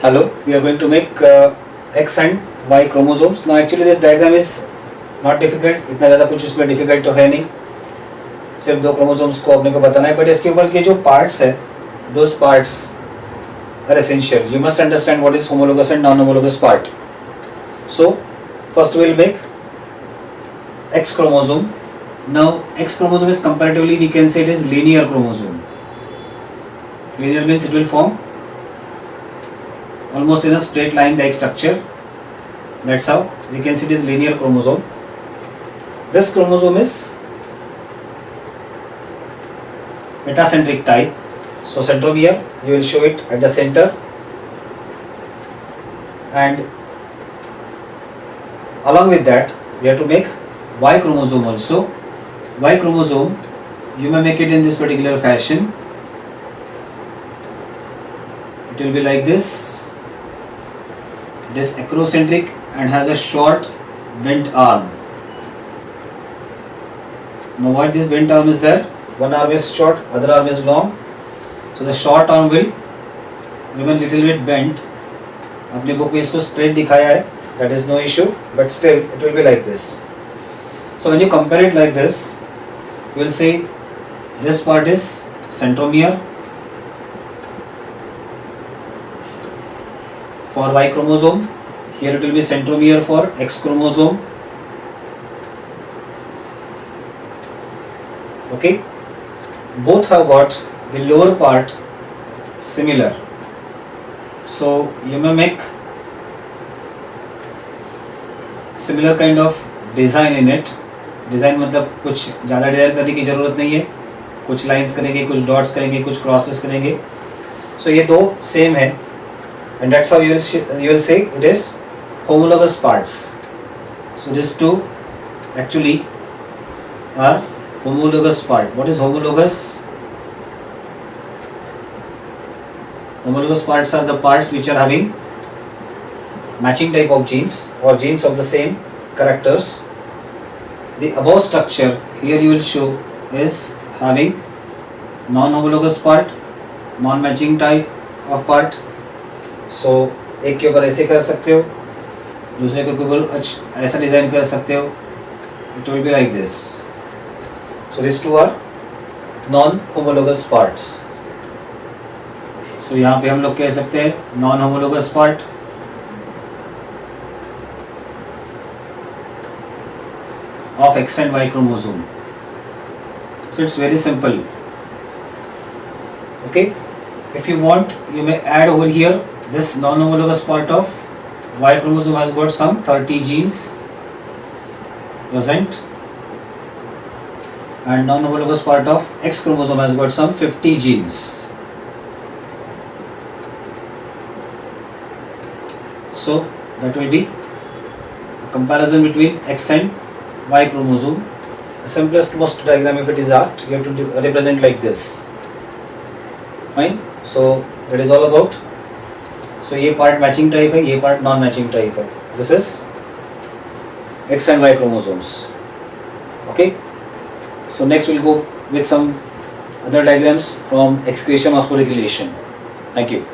Hello, we are going to make X and Y chromosomes. Now actually this diagram is not difficult, इतना ज़्यादा कुछ इसमें difficult तो है नहीं, सिर्फ दो chromosomes को अपने को बताना है. But इसके ऊपर के जो parts है, those parts are essential. You must understand what is homologous and non-homologous part. So first we will make X chromosome. Now X chromosome is comparatively, we can say it is linear chromosome. Linear means it will form almost in a straight line like structure. That's how we can see it is linear chromosome. This chromosome is metacentric type. So centromere, you will show it at the center, and along with that we have to make Y chromosome also. Y chromosome, you may make it in this particular fashion. It will be like this. It is acrocentric and has a short bent arm. Now what this bent arm is there? One arm is short, other arm is long. So the short arm will remain little bit bent. अपने book में इसको straight दिखाया है. That is no issue, but still it will be like this. So when you compare it like this, you will see this part is centromere for Y chromosome. Here it will be centromere for X chromosome. Okay, both have got the lower part similar. So you may make similar kind of design in it. Design मतलब कुछ ज़्यादा design करने की ज़रूरत नहीं है, कुछ lines करेंगे, कुछ डॉट्स करेंगे, कुछ क्रॉसेस करेंगे. सो ये दो सेम है, and that's how you will say it is homologous parts. So these two actually are homologous part. What is homologous? Homologous parts are the parts which are having matching type of genes or genes of the same characters. The above structure here you will show is having non-homologous part, non-matching type of part. So एक के ऊपर ऐसे कर सकते हो, दूसरे के ऊपर ऐसा डिज़ाइन कर सकते हो. It will be like this. So these two are non-homologous parts. So यहाँ पे हम लोग कह सकते हैं non-homologous part of X and Y chromosome. So it's very simple. Okay, if you want you may add over here this non-homologous part of Y chromosome has got some 30 genes present, and non-homologous part of X chromosome has got some 50 genes. So that will be a comparison between X and Y chromosome. The simplest most diagram, if it is asked, you have to represent like this. Fine. So that is all about. So ये part matching type है, ये part non matching type है. This is X and Y chromosomes. Okay. So next we'll go with some other diagrams from excretion or sporulation. Thank you.